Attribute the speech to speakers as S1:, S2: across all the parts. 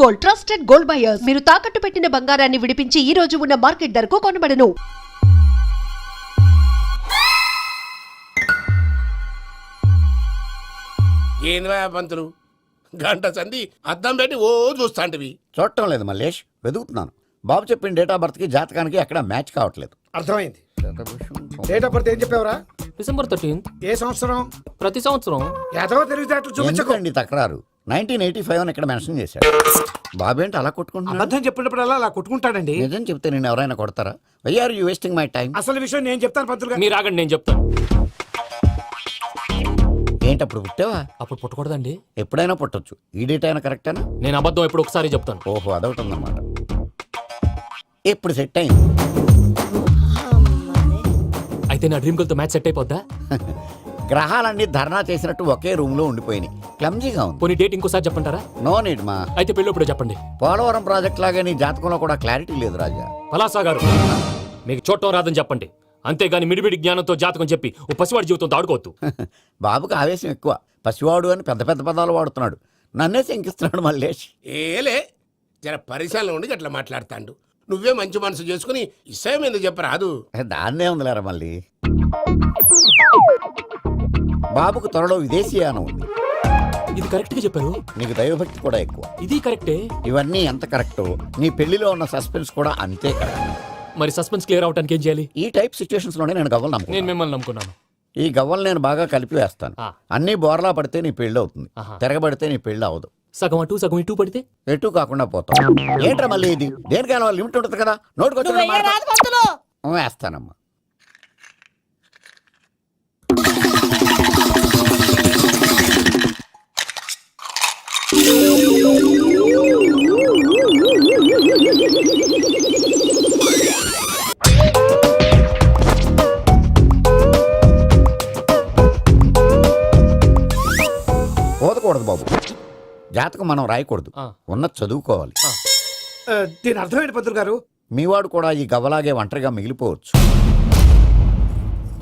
S1: Gold, trusted gold buyers. మీరు తాకట్టు పెట్టిన బంగారాన్ని విడిపించి ఈ రోజు ఉన్న మార్కెట్ ధరకు కొనబడను.
S2: ఏంది పంతులు గంట సంధి అద్దం పెట్టి ఓ చూస్తాంటివి.
S3: చూడటం లేదు మల్లేష్, వెతుకుతున్నాను. బాబు చెప్పిన డేట్ ఆఫ్ బర్త్ కి జాతకానికి ఎక్కడ మ్యాచ్ కావట్లేదు.
S4: అర్థమైంది. డేట్ ఆఫ్ బర్త్ ఏం చెప్పావురా?
S5: December 13th.
S4: ఏ సంవత్సరం?
S5: ప్రతి సంవత్సరం.
S4: ఏదో తెలివితేటలు చూపించకండి.
S3: ఎందుకండి తక్రారు? 1985 అని ఇక్కడ మెన్షన్ చేశాడు. బాబు ఏంటి అలా కొట్టుకుంటున్నాడు?
S4: అబద్ధం చెప్పినప్పుడల్లా అలా కొట్టుకుంటాడండి.
S3: నిజం చెప్తే నేను ఎవరైనా కొడతారా? Why are you wasting my time?
S4: అసలు విషయం నేను చెప్తాను పంతులు గారు.
S5: మీరు ఆగండి, నేను చెప్తాను.
S3: ఏంటి అప్పుడు పుట్టావా?
S5: అప్పుడు పుట్టకూడదండి.
S3: ఎప్పుడైనా పుట్టొచ్చు. ఈ డేట్ అయినా కరెక్టేనా?
S5: నేను అబద్ధం ఎప్పుడు ఒకసారి చెప్తాను.
S3: ఓహో, అదొకటి ఉందన్నమాట. ఇప్పుడు సెట్ అయింది.
S5: అయితే నా డ్రీమ్ గర్ల్ తో మ్యాచ్ సెట్ అయిపోద్దా?
S3: గ్రహాలన్నీ ధర్నా చేసినట్టు ఒకే రూమ్ లో ఉండిపోయినాయి. క్లమ్జీగా ఉంది.
S5: పోనీ డేట్ ఇంకోసారి చెప్పంటారా?
S3: నో నీడ్ మా.
S5: అయితే పెళ్ళప్పుడు చెప్పండి.
S3: పోలవరం ప్రాజెక్ట్ లాగే నీ జాతకంలో కూడా క్లారిటీ లేదు రాజా.
S5: పలాసా గారు, మీకు చూడటం రాదని చెప్పండి. అంతేగాని మిడిమిడి జ్ఞానంతో జాతకం చెప్పి ఓ పసివాడి జీవితంతో ఆడుకోవద్దు.
S3: బాబుకి ఆవేశం ఎక్కువ. పసివాడు అని పెద్ద పెద్ద పదాలు వాడుతున్నాడు. నన్నే శంకిస్తున్నాడు మల్లేష్.
S2: ఏలే జర పరిశీలన ఉండి అట్లా మాట్లాడతాండు. నువ్వే మంచి మనసు చేసుకుని ఇష్టం ఎందుకు చెప్పరాదు?
S3: దాన్నే ఉందిలేరా మళ్ళీ. బాబుకు త్వరలో విదేశీయానం ఉంది.
S5: ఇది కరెక్ట్ గా చెప్పారు.
S3: నీకు దైవభక్తి కూడా ఎక్కువ.
S5: ఇది కరెక్టే.
S3: ఇవన్నీ ఎంత కరెక్టో నీ పెళ్లిలో ఉన్న సస్పెన్స్ కూడా అంతే కరెక్ట్.
S5: మరి సస్పెన్స్ క్లియర్ అవడానికి ఏం చేయాలి?
S3: ఈ టైప్ సిచ్యువేషన్స్ లోనే నేను గవ్వలు
S5: నేను
S3: నమ్ముకున్నాను.
S5: మిమ్మల్ని నమ్ముకున్నాను.
S3: ఈ గవ్వలు నేను బాగా కలిపి వేస్తాను. అన్ని బోర్లా పడితే నీ పెళ్లి అవుతుంది. తిరగబడితే నీ పెళ్లి అవదు.
S5: సగం అటు సగం ఇటు పడితే
S3: ఎటు కాకుండా పోతాం. ఏంట్రా మళ్ళీ ఇది? దేనికైనా లిమిట్ ఉంటుంది కదా. నోటుకొచ్చి వేస్తానమ్మా. పోదకూడదు బాబు. జాతకం మనం రాయకూడదు, ఉన్నది చదువుకోవాలి.
S4: దీని అర్థమైంది పంతులు గారు.
S3: మీవాడు కూడా ఈ గవ్వలాగే ఒంటరిగా మిగిలిపోవచ్చు.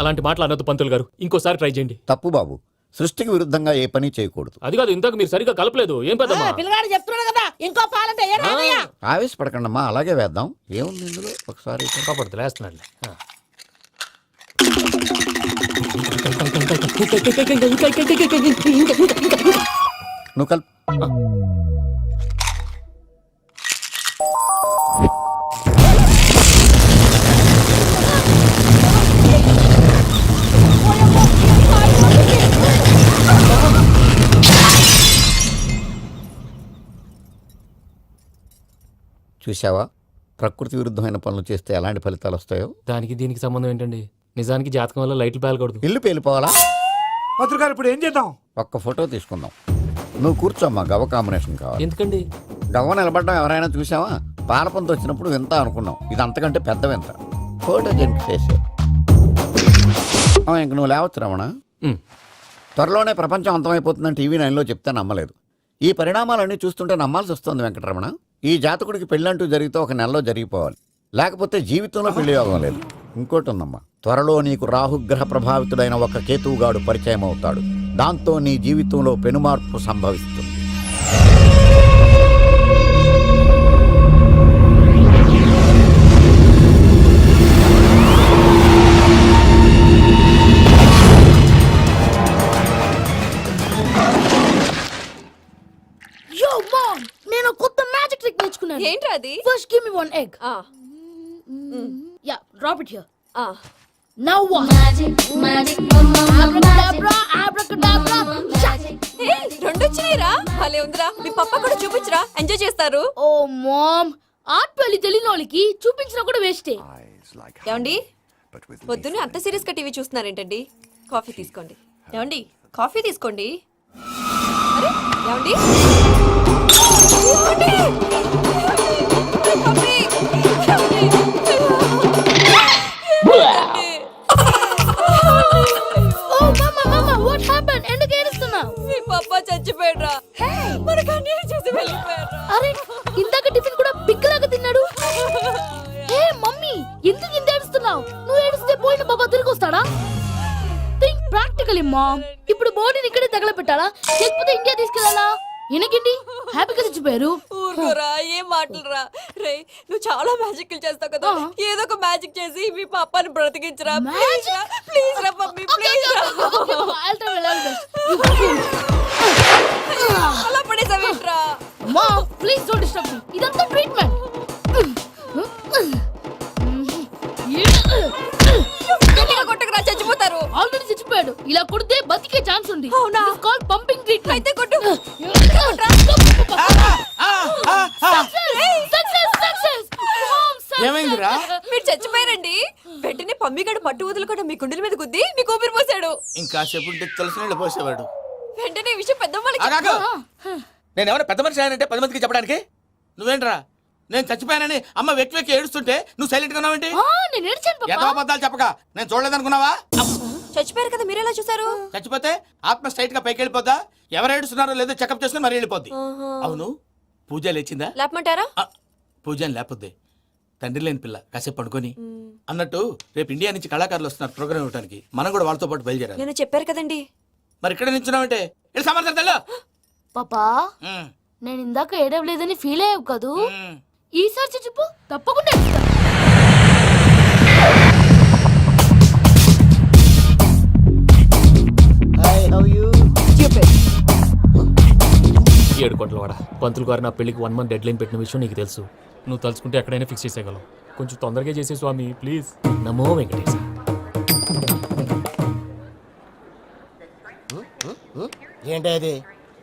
S5: అలాంటి మాటలు అనొద్దు పంతులు గారు. ఇంకోసారి ట్రై చేయండి.
S3: తప్పు బాబు. సృష్టికి విరుద్ధంగా ఏ పని చేయకూడదు.
S5: అది కాదు, ఇంతకు మీరు సరిగా కలపలేదు. ఏం పెద్దమ్మా?
S6: పిల్లగాడు చెప్తున్నాడు కదా, ఇంకో పాలంటే
S3: ఆవేశపడకండమ్మా, అలాగే వేద్దాం. ఏముంది ఇందులో? ఒకసారి
S5: కాపాడుతు లేస్తున్నాడు.
S3: నువ్వు కల్. చూసావా, ప్రకృతి విరుద్ధమైన పనులు చేస్తే ఎలాంటి ఫలితాలు వస్తాయో.
S5: దానికి దీనికి సంబంధం ఏంటండి? నిజానికి జాతకం వల్ల లైట్లు పేలకూడదు.
S3: ఇల్లు పేలిపోవాలా?
S4: పంతులు గారు ఇప్పుడు ఏం చేద్దాం?
S3: ఒక్క ఫోటో తీసుకుందాం. నువ్వు కూర్చోమ్మా, గవ్వ కాంబినేషన్ కావాలి.
S5: ఎందుకండి?
S3: గవ్వ నిలబడ్డం ఎవరైనా చూసావా? పాలపంత వచ్చినప్పుడు వింత అనుకున్నాం, ఇది అంతకంటే పెద్ద వింత. ఫోటో జంప్ చేసే ఇంక నువ్వు లేవచ్చు రమణ. త్వరలోనే ప్రపంచం అంతమైపోతుందని టీవీ 9లో చెప్తే నమ్మలేదు. ఈ పరిణామాలన్నీ చూస్తుంటే నమ్మాల్సి వస్తుంది వెంకటరమణ. ఈ జాతకుడికి పెళ్ళంటూ జరిగితే ఒక నెలలో జరిగిపోవాలి, లేకపోతే జీవితంలో పెళ్లి యోగం లేదు. ఇంకోటి ఉందమ్మా, త్వరలో నీకు రాహుగ్రహ ప్రభావితుడైన ఒక కేతువుగాడు పరిచయం అవుతాడు. దాంతో నీ జీవితంలో పెనుమార్పు సంభవిస్తుంది.
S6: నేను కొత్త మ్యాజిక్ ట్రిక్ నేర్చుకున్నాను.
S7: ఏంట్రా అది?
S6: First give me one egg. Yeah, drop it here. Now what? Magic abracadabra abracadabra.
S7: Hey, రెండు వచ్చినాయిరా. భలే ఉందిరా. మీ పప్ప కూడా చూపించరా, ఎంజాయ్ చేస్తారు.
S6: ఓ మామ్, ఆర్ట్ పెళ్లి తెలియని వాళ్ళకి చూపించినా కూడా వేస్టే.
S7: ఏమండి, పొద్దున్నే అంత సీరియస్ గా టీవీ చూస్తున్నారేంటండి? కాఫీ తీసుకోండి. ఏమండి, కాఫీ తీసుకోండి. అరే ఏమండి, చచ్చిపోయాడ్రా. మనకు అన్యాయం చేసి వెళ్ళిపోయాడ్రా.
S6: అరే ఇందాక టిఫిన్ కూడా పిక్కలాగా తిన్నాడు. హే మమ్మీ, ఎందుకు ఇంత ఏడుస్తున్నావు? నువ్వు ఏడిస్తే పోయిన బాబా తిరిగి వస్తాడా? Think practically mom. ఇప్పుడు బాడీని ఇక్కడే తగలబెట్టాలా లేకపోతే ఇండియా తీసుకెళ్ళాలా? ఎనకండి హ్యాపీగా చచ్చిపోయారు.
S7: ఊరుకోరా ఏం మాటలురా రే నువ్వు చాలా మ్యాజిక్ చేస్తావు కదా ఏదో ఒక మ్యాజిక్ చేసి మీ పాపాని బ్రతికించరా ప్లీజ్ రా ప్లీజ్ రా మమ్మీ ప్లీజ్ రా అలా పడేసావేంట్రా
S6: మా ప్లీజ్ డోంట్ డిస్టర్బ్ మీ ఇదంతా ట్రీట్మెంట్
S7: గట్టిగా కొట్టకురా చచ్చిపోతారు
S6: ఆల్రెడీ చచ్చిపోయాడు ఇలా కొడితే బతికే ఛాన్స్ ఉంది
S7: అవునా?
S6: కాల్ పంపింగ్ ట్రీట్మెంట్
S7: అయితే కొట్టు
S8: ఏమైందిరా?
S7: మీరు చచ్చిపోయారండి వెంటనే పమ్మిగాడు పట్టు వదులుకుండా మీ గుండెల మీద గుద్ది మీకు ఊపిరి పోసాడు
S8: ఇంకా సేపు ఉంటే తెలిసిన వాళ్ళు పోసేవాడు.
S7: వెంటనే ఈ విషయం పెద్దవాళ్ళకి
S8: ఆగాగు. నేను ఎవరైనా పెద్ద మనిషి ఆయనంటే 10 మందికి చెప్పడానికి నువ్వేంట్రా నేను చచ్చిపోయానని అమ్మ వెక్కి వెక్కి ఏడుస్తుంటే నువ్వు సైలెంట్ గా ఉన్నావేంటి?
S6: నేను ఏడ్చాను
S8: ఎంతో
S6: పాపా
S8: అబద్ధాలు చెప్పక నేను చూడలేదనుకున్నావా?
S7: చచ్చిపోయారు కదా మీరెలా చూసారు
S8: చచ్చిపోతే ఆత్మ స్ట్రైట్ గా పైకి వెళ్ళిపోద్దా? ఎవరు ఏడుస్తున్నారో లేదో చెకప్ చేసుకుని మరి వెళ్ళిపోద్ది. అవును పూజ లేచిందా?
S7: లేపమంటారా
S8: పూజ లేకపోద్ది తండ్రి లేని పిల్ల కాసేపు పడుకొని అన్నట్టు రేపు ఇండియా నుంచి కళాకారులు వస్తున్నారు ప్రోగ్రామ్ ఇవ్వడానికి మనం కూడా వాళ్ళతో పాటు బయలుదేరాలి.
S7: నేను చెప్పారు కదండి
S8: మరి ఇక్కడ నిల్చున్నావంటే వెళ్ళి సమాధానం
S6: పాపా నేను ఇందాక ఏడవలేదని ఫీల్ అయ్యావు కదూ ఈసారి చచ్చిపో తప్పకుండా ఏడుస్తా.
S5: 7 కోట్ల వాడ పంతులు గారు నా పెళ్లికి 1 మంత్ డెడ్ లైన్ పెట్టిన విషయం నీకు తెలుసు. నువ్వు తలుచుకుంటే ఎక్కడైనా ఫిక్స్ చేసేయగలవు. కొంచెం తొందరగా చేసే స్వామి ప్లీజ్. నమో వెంకటేశ.
S9: ఏంటి అది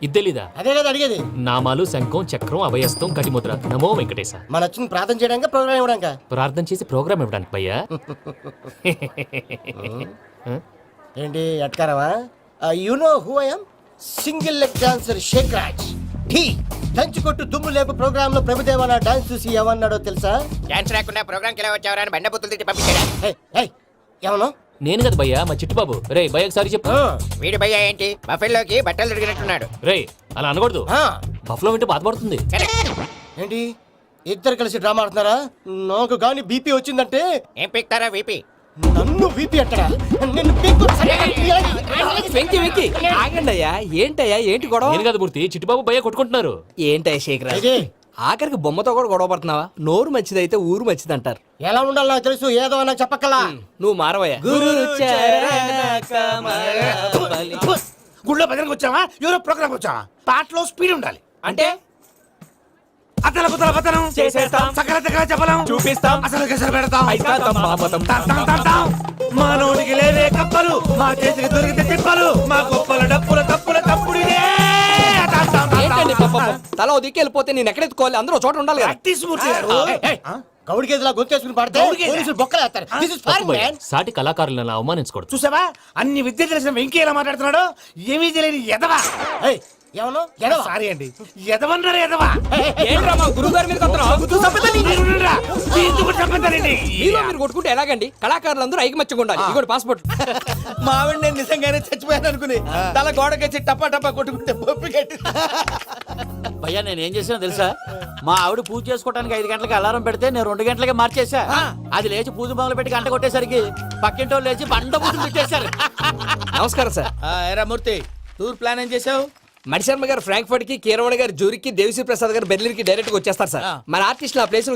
S5: ఇది తెలీదా?
S9: అదే కదా అడిగేది.
S5: నామాలు శంఖం చక్రం అభయస్తం కటిముద్ర. నమో వెంకటేశ.
S9: మన వచ్చింది ప్రార్థన చేయడానికి ప్రోగ్రామ్ ఇవ్వడానిక
S5: ప్రార్థన చేసి ప్రోగ్రామ్ ఇవ్వడానికి భయ్యా.
S9: ఏంటి అట్కారవా you know who I am single leg dancer షేక్ రాజ్ టీ దంచుకొట్టు దుమ్ము లేపు ప్రోగ్రామ్ లో ప్రభుదేవ నా డాన్స్ చూసి ఏమన్నాడో తెలుసా?
S3: డాన్స్ రాకుండా ప్రోగ్రామ్ కి వచ్చావరా బండ బుద్ధులు తిట్టి పంపించాడు.
S9: ఏమను
S5: నేను కదా భయ్యా మా చిట్టుబాబు. రే భయ్య ఒకసారి చెప్పు.
S3: వీడి భయ్య ఏంటి బఫెల్లోకి బట్టలు తిరిగినట్టున్నాడు.
S5: రే అలా అనకూడదు. బఫ్లో వింటే బాధపడుతుంది.
S9: ఏంటి ఇద్దరు కలిసి డ్రామా ఆడుతున్నారా? నాకు గాని బీపీ వచ్చిందంటే
S3: ఏం పిక్తారా వీపీ?
S9: నన్ను బీపీ అట్టడా నిన్ను పీక్కు
S10: వెంకి వెంకి ఆగండి అయ్యా ఏంటయ్యా ఏంటి గొడవ?
S5: నేను కదా మూర్తి చిట్టుబాబు భయ్య కొట్టుకుంటున్నారు.
S10: ఏంటయ్యా శేఖరా ఆఖరికి బొమ్మతో కూడా గొడవ పడుతున్నావా? నోరు మంచిదైతే ఊరు మంచిది అంటారు.
S9: ఎలా ఉండాలో నాకు తెలుసు ఏదో నాకు చెప్పక్కలా.
S10: నువ్వు మారవయ్యా.
S4: గుళ్ళో భజనకు వచ్చావా ఎవరో ప్రోగ్రామ్ వచ్చావా? పాటలో స్పీడ్ ఉండాలి.
S10: అంటే
S4: అతల కుతల పతనం
S10: చేసేస్తాం.
S4: సకల దగ్గర చెప్పలేం
S10: చూపిస్తాం.
S4: అసలు గసలు పెడతాం.
S10: అయితాం పాపతం.
S4: తాం. మా నోటికి లేవే కప్పలు మా చేతికి దొరికితే తిప్పలు మా గొప్పల డప్పుల తప్పుల తప్పుడు ఇదే.
S10: ఏంటండి పాపం? తల ఓ దిక్కు వెళ్ళిపోతే నేను ఎక్కడెత్తుకోవాలి? అందరూ ఒక చోట ఉండాలి కదా.
S4: ప్రాక్టీస్ మూర్తి గారు.
S9: గౌడికేదిలా గొంతేసుకుని పాడితే పోలీసులు బొక్కలు వేస్తారు. This is foreign, man.
S5: సాటి కళాకారులను అలా అవమానించకూడదు.
S4: చూసావా అన్ని విద్య తెలిసిన వెంకీ ఎలా మాట్లాడుతున్నాడు? ఏమీ తెలియని ఎదవా.
S9: ఏయ్, ఏమను? ఎడవ.
S4: సారీ అండి ఎదవన్నారు ఎదవా.
S10: ఏంట్రా మా గురువు గారి మీద కొడుతున్నావు?
S4: మీరుండురా. ఎందుకు చంపుతారండి?
S10: మీలో మీరు కొట్టుకుంటే ఎలాగండి? కళాకారులందరూ ఐకమత్యంగా ఉండాలి. ఇదిగోటి పాస్పోర్ట్.
S8: మా ఆవిడ నేను నిజంగానే చచ్చిపోయాను అనుకుని తల గోడకొచ్చి టపా టపా కొట్టుకుంటే బొప్పి కట్టి
S11: భయ్యా నేను ఏం చేసానో తెలుసా? మా ఆవిడ పూజ చేసుకోవడానికి 5 గంటలకి అలారం పెడితే నేను 2 గంటలకి మార్చేసా. అది లేచి పూజ మొదలు పెట్టి గంట కొట్టేసరికి పక్కింటి వాళ్ళు లేచి బండ పూజ పెట్టేశారు.
S10: నమస్కారం సార్.
S8: ఏరా మూర్తి టూర్ ప్లాన్ ఏం చేసావు?
S10: మణిశర్మ గారు ఫ్రాంక్ఫర్ట్ కి, కీరవాణి గారు జూరికి, దేవిశ్రీ ప్రసాద్ గారు బెర్లిన్ కి డైరెక్ట్ గా వచ్చేస్తారు సార్. మన ఆర్టిస్ట్ ఆ ప్లేస్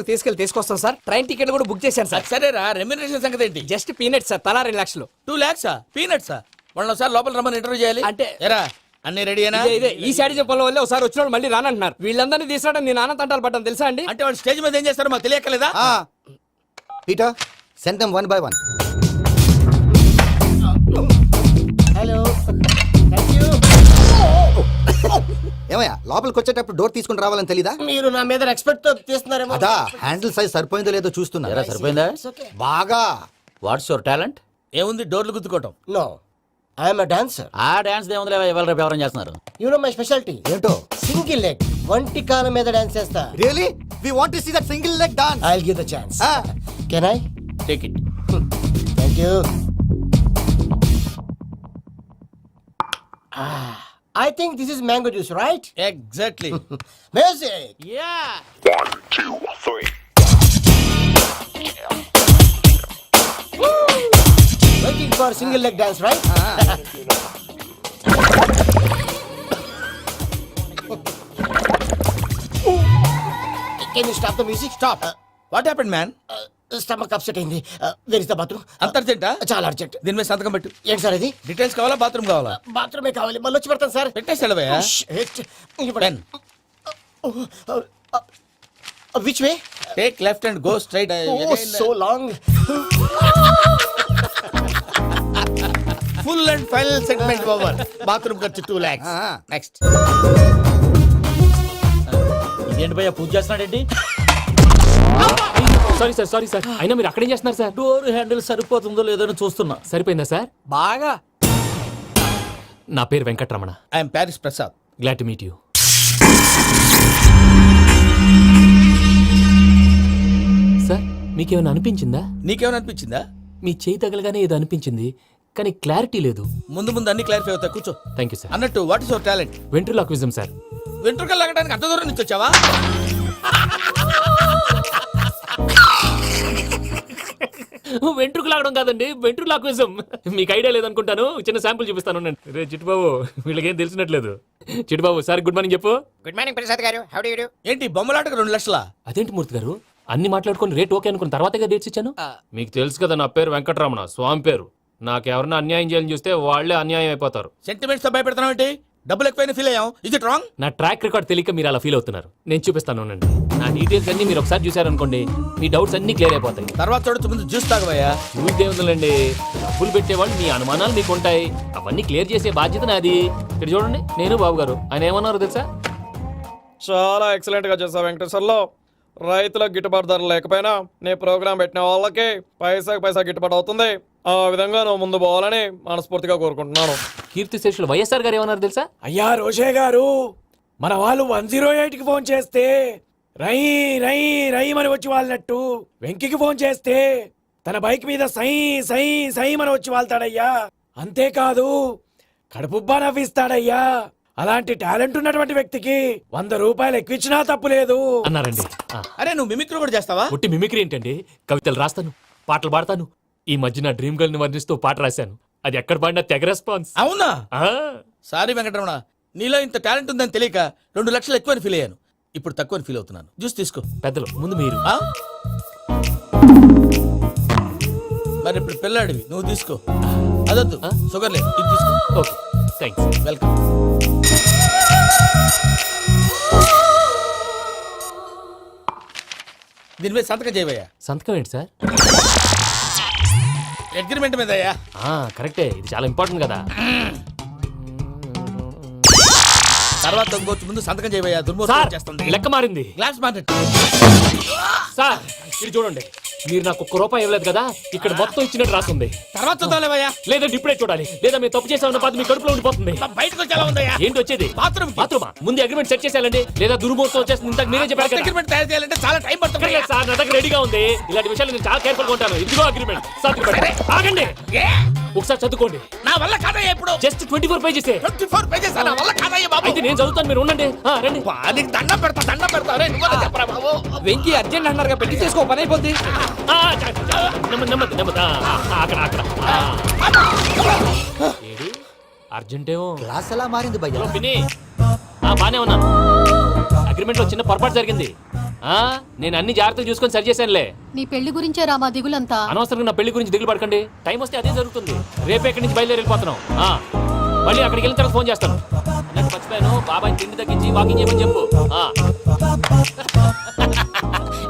S10: తీసుకొస్తాం సార్. ట్రైన్ టికెట్ కూడా బుక్ చేశాను సార్.
S8: సరేరా రెమ్యూనరేషన్ సంగతి ఏంటి?
S10: జస్ట్ పీనట్ సార్, తలా 2 లక్షలు.
S8: 2 lakhs పీనట్సా? వాళ్ళని ఒకసారి లోపల రమ్మని ఇంటర్వ్యూ చేయాలి.
S10: అంటే
S8: ఎరా అన్ని రెడీనా?
S10: ఇదే ఈ శాడీ చెప్పడం వల్ల ఒకసారి వచ్చిన వాళ్ళు మళ్ళీ రానంటున్నారు. వీళ్ళందరినీ తీసుకురావడం నేను ఆనంద తంటాలు పడ్డాను తెలుసా అండి?
S8: అంటే వాళ్ళు స్టేజ్ మీద ఏం చేస్తారో మాకు తెలియక్కలేదా?
S3: Peter send them 1 by 1.
S9: Hello thank you.
S3: ఏమయ్యా లోపలికి వచ్చేటప్పుడు డోర్ తీసుకుని రావాలని తెలీదా?
S9: మీరు నా మీద ఎక్స్పెక్ట్ తో తీస్తున్నారేమో.
S3: అదా హ్యాండిల్ సైజ్ సరిపోయిందో లేదో చూస్తున్నా.
S11: ఎరా సరిపోయిందా?
S3: బాగా.
S11: What's your talent?
S8: ఏముంది డోర్లు గుద్దుకోవటం.
S9: No I am a dancer.
S11: ఆ డాన్స్ దేవుందిలే ఇవాళ రేపు ఎవరైనా చేస్తున్నారు.
S9: యు నో మై స్పెషాలిటీ
S3: ఏంటో?
S9: సింగిల్ లెగ్ వంటి కాలం మీద డాన్స్ చేస్తా.
S3: Really we want to see that single leg dance.
S9: I will give the chance. Can I?
S11: Take it.
S9: Thank you. I think this is mango juice, right?
S8: Exactly.
S9: Music.
S11: Yeah.
S9: Waiting for single leg dance, right? Can you stop the music
S8: stop what happened man?
S9: Stomach upset అయింది. Where is the bathroom?
S8: అంత అర్జెంటా?
S9: చాలా urgent.
S8: దీని మీద సంతకం పెట్టు.
S9: ఏంటి sir ఇది?
S8: డీటెయిల్స్ కావాలా బాత్రూమ్ కావాలా?
S9: బాత్రూమే కావాలి, మళ్ళీ వచ్చి పెడతాను సార్.
S8: పెట్టేసాడవయ్యా. Pen
S9: which way?
S8: Take left and go straight.
S9: So long.
S8: Full and final segment over. Bathroom ఖర్చు 2 lakhs. నెక్స్ట్.
S11: ఇదేంటి భయ్యా పూజ చేస్తున్నాడేంటి?
S5: సారీ సార్ అయినా మీరు అక్కడేం చేస్తున్నారు సార్?
S11: డోర్ హ్యాండిల్ సరిపోతుందో లేదో అని చూస్తున్నా.
S5: సరిపోయిందా సార్?
S10: బాగా.
S5: నా పేరు Venkataramana.
S8: I am Paris Prasad.
S5: Glad to meet you. Sir మీకేమైనా అనిపించిందా?
S8: నీకేమైనా అనిపించిందా?
S5: మీ చేయి తగలగానే ఏదో అనిపించింది కానీ క్లారిటీ లేదు.
S8: ముందు ముందు అన్ని క్లారిఫై అవుతాయి, కూర్చో.
S5: Thank you sir.
S8: అన్నట్టు what is your talent?
S5: Ventriloquism sir.
S8: వెంట్రుకలు లాగడానికి అంత దూరం నుంచి వచ్చావా?
S5: వెంట్రుకు లాగడం కాదండి, వెంట్రులాక్విజం. మీకు ఐడియా లేదనుకుంటాను, చిన్న శాంపుల్ చూపిస్తాను. రే చిట్టుబాబు, వీళ్ళకేం తెలిసినట్లేదు. చిట్టుబాబు సార్ గుడ్ మార్నింగ్ చెప్పు.
S10: Good morning Prasad garu. How do you do?
S8: ఏంటి బొమ్మలాటకు 2 లక్షలా?
S5: అదేంటి మూర్తి గారు, అన్ని మాట్లాడుకొని రేట్ ఓకే అనుకున్న తర్వాతగా డేట్స్ ఇచ్చాను. మీకు తెలుసు కదా నా పేరు వెంకటరమణ, స్వామి పేరు. నాకెవరన్నా అన్యాయం చేయాలని చూస్తే వాళ్ళే అన్యాయం అయిపోతారు.
S8: సెంటిమెంట్స్ తో భయపెడతావు ఏంటి? డబ్బులు ఎక్కువైనా ఫీల్ అయ్యాం. Is it wrong?
S5: నా ట్రాక్ రికార్డ్ తెలియక మీరు అలా ఫీల్ అవుతున్నారు. నేను చూపిస్తాను ఉండండి. నా డీటెయిల్స్ అన్ని మీరు ఒకసారి చూసారనుకోండి, మీ డౌట్స్ అన్ని క్లియర్ అయిపోతాయి.
S8: తర్వాత చూడొచ్చు, ముందు జ్యూస్ తాగబోయా.
S5: చూస్తే ఉందండి, డబ్బులు పెట్టేవాళ్ళు మీ అనుమానాలు మీకు ఉంటాయి, అవన్నీ క్లియర్ చేసే బాధ్యత నాది. ఇక్కడ చూడండి, నేను బాబు గారు. ఆయన ఏమన్నారు తెలుసా?
S12: చాలా ఎక్సలెంట్ గా చేసావు వెంకటేశ్వర్లో. రైతులకు గిట్టుబాటు ధర లేకపోయినా నీ ప్రోగ్రాం పెట్టిన వాళ్ళకి పైసాకి పైసా గిట్టుబాటు అవుతుంది. ఆ విధంగా నువ్వు ముందు పోవాలని మనస్ఫూర్తిగా కోరుకుంటున్నాను.
S5: కీర్తి శేషులు వైఎస్ఆర్ గారు ఏమన్నారు తెలుసా?
S12: అయ్యా రోషే గారు, మన వాళ్ళు 108కి ఫోన్ చేస్తే రై రై రై అని వచ్చి వాళ్ళనట్టు, వెంకికి ఫోన్ చేస్తే తన బైక్ మీద సై సై సై అని వచ్చి వాళ్తాడయ్యా. అంతేకాదు కడుపుబ్బా నవ్విస్తాడయ్యా. అలాంటి టాలెంట్ ఉన్నటువంటి వ్యక్తికి 100 రూపాయలు ఎక్కువిచ్చినా తప్పు లేదు
S5: అన్నారండి.
S8: అరే నువ్వు మిమిక్రీ కూడా చేస్తావా?
S5: పుట్టి మిమిక్రీ ఏంటండి, కవితలు రాస్తాను, పాటలు పాడతాను. ఈ మధ్య నా డ్రీమ్ గర్ల్ ని వర్ణిస్తూ పాట రాశాను, అది ఎక్కడ పాడినా తెగ రెస్పాన్స్.
S8: అవునా?
S5: ఆ,
S8: సారీ వెంకటరమణ, నీలో ఇంత టాలెంట్ ఉందని తెలియక 2 లక్షలు ఎక్కువని ఫీల్ అయ్యాను. ఇప్పుడు తక్కువని ఫీల్ అవుతున్నాను. జ్యూస్ తీసుకో.
S5: పెద్దలు ముందు మీరు.
S8: ఆ? మరి ఇప్పుడు పిల్లాడివి, నువ్వు తీసుకో. అదొద్దు, షుగర్ లేదు, ఇది తీసుకో.
S5: Okay thanks.
S8: వెల్కమ్. దీని మీద సంతకం చేయవయ్యా.
S5: సంతకం ఏంటి సార్?
S8: అగ్రిమెంట్ మీద అయ్యా.
S5: కరెక్టే, ఇది చాలా ఇంపార్టెంట్ కదా.
S8: తర్వాత ఇంకొచ్చి ముందు సంతకం చేయవయ్యా.
S5: సార్
S8: దుర్మోహం చేస్తుంది.
S5: లెక్క మారింది.
S8: Glass market.
S5: సార్ ఇది చూడండి, మీరు నాకు 1 రూపాయి ఇవ్వలేదు కదా, ఇక్కడ మొత్తం ఇచ్చినట్టు రాస్తుంది.
S8: తర్వాత చూద్దాంలేవయ్యా.
S5: లేదంటే ఇప్పుడే చూడాలి, లేదా మీరు తప్పు చేసామన్న బాధ మీ కడుపులో ఉండిపోతుంది.
S8: బయటకు వచ్చేలా ఉందయ్యా.
S5: ఏంటి వచ్చేది?
S8: బాత్రూమ్.
S5: బాత్రూమా? ముందు అగ్రిమెంట్ సెట్ చేసేయాలండి, లేదా దుర్మూర్తం వచ్చేస్తుంది. ఇంతకు మీరే చెప్పారు కదా.
S8: అగ్రిమెంట్ తయారు చేయాలంటే చాలా టైం పడుతుంది.
S5: అక్కర్లేదు సార్, నా దగ్గర రెడీగా ఉంది. ఇలాంటి విషయాలు నేను చాలా కేర్ఫుల్ గా ఉంటాను. ఇదిగో అగ్రిమెంట్. ఆగండి, ఒకసారి చదువుకోండి.
S8: నా వల్ల కాదయ్యా. ఇప్పుడు
S5: జస్ట్ 24 పేజెస్.
S8: 24 పేజెస్ నా వల్ల కాదయ్యా బాబు.
S5: అయితే నేను చదువుతాను, మీరు ఉండండి. రండి.
S8: నీకు దండం పెడతా. రే నువ్వు చెప్పరా బాబు.
S10: వెంకీ అర్జెంట్ అన్నారుగా, పెట్టి చేసుకో, పని అయిపోద్ది.
S5: నెమ్మది. అక్కడ ఏడి అర్జెంటేమో.
S10: క్లాస్ ఎలా మారింది భయ్యా?
S5: హలో పిన్ని, బానే ఉన్నాను. అగ్రిమెంట్ లో చిన్న పొరపాటు జరిగింది. నేను అన్ని జాగ్రత్తలు చూసుకొని సరి చేశానులే.
S6: నీ పెళ్లి గురించే రామా దిగులంతా.
S5: అనవసరంగా నా పెళ్లి గురించి దిగులు పడకండి. టైం వస్తే అదే జరుగుతుంది. రేపే ఇక్కడి నుంచి బయలుదేరి వెళ్ళిపోతున్నాం. మళ్ళీ అక్కడికి వెళ్ళిన తర్వాత ఫోన్ చేస్తాను. అన్నట్టు మర్చిపోయాను, బాబాయ్ తిండి తగ్గించి వాకింగ్ చేయమని చెప్పు.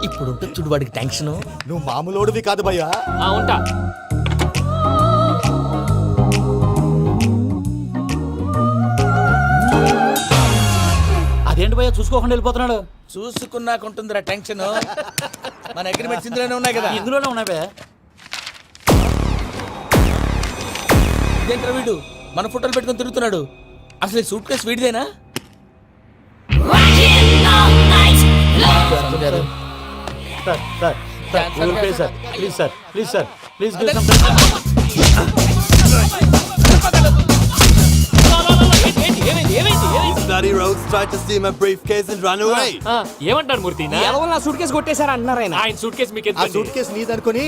S8: ఇప్పుడు ఉంటుంది చూడు వాడికి టెన్షన్.
S9: నువ్వు మామూలోడివి కాదు భయ్యా.
S5: ఉంటా.
S11: అదేంటి భయ్యా చూసుకోకుండా వెళ్ళిపోతున్నాడు?
S8: చూసుకున్నాకుంటుందిరా టెన్షన్. మన అగ్రిమెంట్స్ ఇందులోనే ఉన్నాయి కదా.
S11: ఇందులోనే ఉన్నాయి భయ్యా.
S8: ఇదేంట్రా వీడు మన ఫోటోలు పెట్టుకొని తిరుగుతున్నాడు? అసలు సూట్ కేసు వీడిదేనా?
S5: ఏమంటారు మూర్తి?
S10: నా సూట్ కేసు కొట్టేశారు అంటున్నారు ఆయన.
S5: ఆయన సూట్ కేసు మీకు
S9: సూట్ కేసు నీదనుకుని.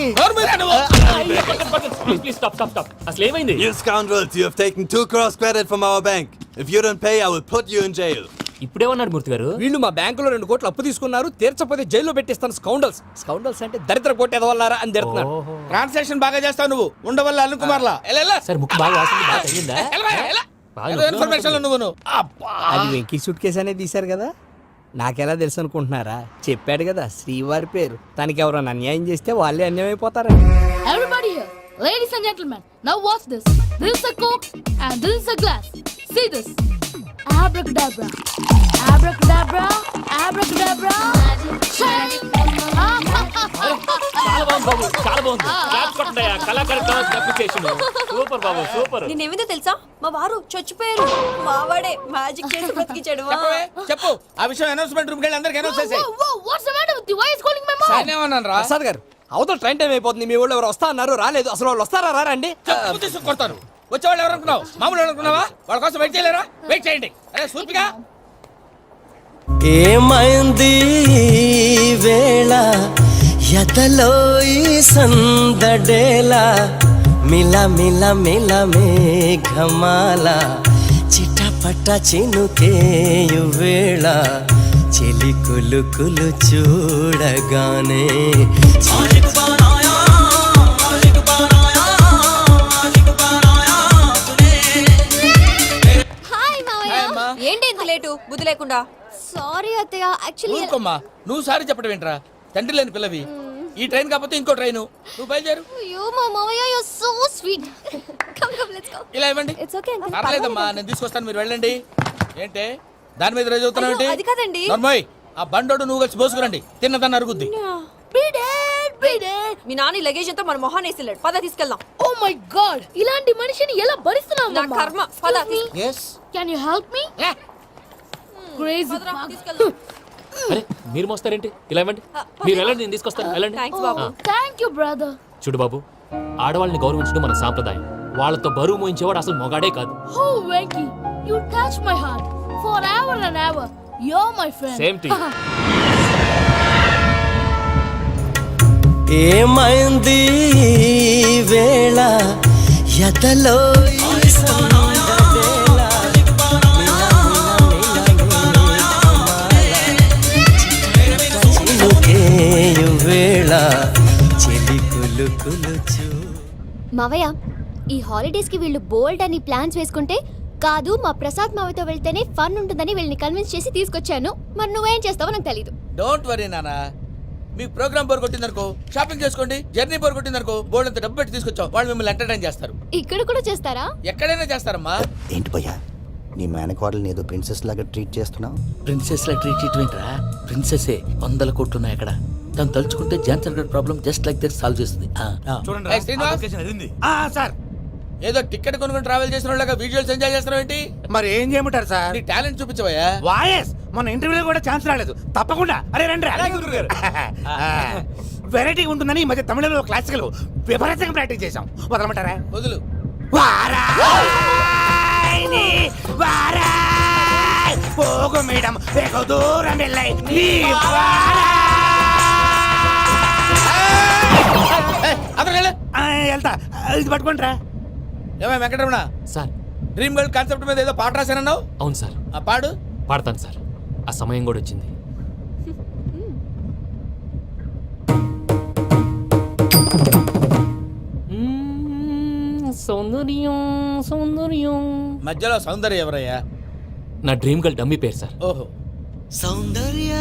S5: Please stop. అసలు ఏమైంది?
S12: You scoundrels, you have taken 2 crores credit from our bank. If you don't pay, I will put you in jail.
S5: ఇప్పుడేమన్నాడు మూర్తి గారు?
S10: వీళ్ళు మా బ్యాంకులో 2 కోట్లు అప్పు తీసుకున్నారు, తీర్చపోతే జైల్లో పెట్టిస్తాను. స్కౌండల్స్ స్కౌండల్స్ అంటే దరిద్ర కొట్టేదవల్లారా అని తిడుతున్నారు.
S8: ట్రాన్సాక్షన్ బాగా చేస్తావు నువ్వు, ఉండవల్ల అల్లు కుమార్లా.
S5: సార్ ముక్కు బాగా వాసింది, బాగా తగ్గిందా? బాగా నొప్పిగా
S8: ఇన్ఫర్మేషన్
S5: ఉన్నట్టుంది.
S8: నువ్వు
S10: అది వెంకీ సూట్ కేసు అనేది తీశారు కదా, నాకెలా తెలుసు అనుకుంటున్నారా? చెప్పాడు కదా శ్రీవారి పేరు. తనకి ఎవరైనా అన్యాయం చేస్తే వాళ్ళే అన్యాయం అయిపోతారని.
S6: Everybody here, ladies and gentlemen, now watch this. This is a Coke and this is a glass. See this. Abracadabra. Abracadabra. Abracadabra. Shine.
S5: చాలా బాగుంది బాబు, చాలా బాగుంది. క్లాప్స్ కొట్టండి, కళాకారు అప్లికేషన్ సూపర్ బాబు, సూపర్.
S7: నేనేమిందో తెలుసా, మా వారు చచ్చిపోయారు. మావాడే మ్యాజిక్ చేసి బ్రతికించాడు.
S8: చెప్పు ఆ విషయం అనౌన్స్మెంట్ రూమ్ కి వెళ్ళి అందరికి అనౌన్స్ చేసేయ్.
S6: Whoa, whoa, what's the matter with you? Why is calling my mom?
S8: నేనేమన్నాను రా?
S10: ప్రసాద్ గారు, అవతల ట్రైన్ టైం అయిపోతుంది. మీ వాళ్ళు ఎవరు వస్తా అన్నారు, రాలేదు. అసలు వాళ్ళు వస్తారా రారా అండి?
S8: చెప్పు తీసుకు కొడతాను. వచ్చేవాళ్ళు ఎవరు అనుకున్నావు? మామూలు అనుకున్నావా? వాళ్ళ కోసం వెయిట్ చేయలేరా? వెయిట్ చేయండి. అరే సూపిగా
S9: ఏమైంది వేళ ఎదలో ఈ సందడేలా మిల మిల మిల మేఘమాల చిటపట చినుకేయు వేళ చెలి కులు కులు చూడగానే
S7: హాయ్ మావయ్య. ఏంటి ఇంత లేటు, బుద్ధి లేకుండా? సారీ అత్తయ్య, యాక్చువల్లీ
S8: ఊరుకోమ్మా, నువ్వు సారి చెప్పడం ఏంట్రా? తండ్రి లేని పిల్లవి. ఈ ట్రైన్ కాకపోతే ఇంకో ట్రైన్. నువ్వు బయలుదేరు.
S7: అయ్యో మా మావయ్య, you so sweet. Come come let's go.
S8: ఇలా ఇవ్వండి.
S7: It's okay uncle.
S8: పర్లేదమ్మా, నేను తీసుకొస్తాను, మీరు వెళ్ళండి. ఏంటే దాని మీద రోజు అవుతున్నావు ఏంటి?
S7: అయ్యో, అది కాదండి.
S8: నర్మోయ్, ఆ బండోడు నువ్వు కలిసి పోసుకురండి. తిన్నదాన్ని అరుగుద్ది.
S7: మీ నాని లగేజ్ అంతా మన మొహాన్ వేసిల్లాడు. పద తీసుకెళ్దాం.
S6: Oh my god, ఇలాంటి మనిషిని ఎలా భరిస్తున్నావు?
S7: నా కర్మ. పద
S6: Can you help me? Crazy.
S7: తీసుకెళ్దాం.
S5: అరే మీరు మోస్తారేంటి? ఇలా ఇవ్వండి, మీరు వెళ్ళండి, నేను తీసుకొస్తాను. వెళ్ళండి.
S7: Thanks Babu.
S6: Thank you, brother.
S5: చూడు బాబు, ఆడవాళ్ళని గౌరవించడం మన సాంప్రదాయం. వాళ్ళతో బరువు మోయించేవాడు అసలు మొగాడే కాదు.
S6: Oh, Venky, you touch my heart forever and ever. You're my friend.
S5: Same to you.
S9: ఏమైంది వేళ ఎదలో ఈ సందడేలా చినుకేయు వేళ చెలి కులు కులు చూ.
S13: మావయ్య, ఈ హాలిడేస్ కి వీళ్ళు బోల్డ్ అని ప్లాన్స్ వేసుకుంటే కాదు మా ప్రసాద్ మావయ్యతో వెళ్తేనే ఫన్ ఉంటుందని వీళ్ళని కన్విన్స్ చేసి తీసుకొచ్చాను. మరి నువ్వేం చేస్తావో నాకు తెలీదు.
S8: డోంట్ వరీ నానా, మీకు ప్రోగ్రామ్ బోర్ కొట్టిందనుకో షాపింగ్ చేసుకోండి. జర్నీ బోర్ కొట్టిందనుకో బోర్డు అంత డబ్బు పెట్టి తీసుకొచ్చాం. వాళ్ళు మిమ్మల్ని ఎంటర్టైన్ చేస్తారు.
S13: ఇక్కడ కూడా చేస్తారా?
S8: ఎక్కడైనా చేస్తారమ్మా.
S9: ఏంటి భయ్యా, నీ మేనకోడల్ని ఏదో ప్రిన్సెస్ లాగా ట్రీట్ చేస్తున్నావు?
S11: ప్రిన్సెస్ లా ట్రీట్ చేయటమేంట్రా? ప్రిన్సెస్ 100 కోట్లు ఉన్నాయి అక్కడ. తను తలుచుకుంటే జాన్సన్ గడ్ problem just like that solve చేస్తుంది.
S8: ఏయ్, శ్రీనివాస్.
S4: సార్
S8: ఏదో టికెట్ కొనుక్కొని ట్రావెల్ చేసిన వాళ్ళగా విజువల్స్ ఎంజాయ్ చేస్తున్నావు ఏంటి?
S4: మరి ఏం చేయమంటారు సార్?
S8: నీ టాలెంట్ చూపించవయ్యా.
S4: వాయస్ మన ఇంటర్వ్యూలో కూడా ఛాన్స్ రాలేదు. తప్పకుండా అరే రండి వెరైటీ ఉంటుందని ఈ మధ్య తమిళంలో క్లాసికల్ విపరీతంగా ప్రాక్టీస్ చేశాం. వదలమంటారా?
S8: వదులు.
S4: వారాయ్ వారాయ్ పోగు మేడం వెగు దూరం వెళ్ళాయి నీ వెళ్తా. ఇది పట్టుకుంటారా?
S8: ఏమై Venkataramana
S5: sir,
S8: dream girl concept మీద ఏదో పాట రాశానన్నావు.
S5: అవును సార్.
S8: ఆ పాడు.
S5: పాడతాను సార్, ఆ సమయం కూడా వచ్చింది. సౌందర్యం సౌందర్యం.
S8: మధ్యలో సౌందర్య ఎవరయ్యా?
S5: నా డ్రీమ్ గర్ల్ డమ్మీ పేరు సార్.
S8: ఓహో.
S9: సౌందర్య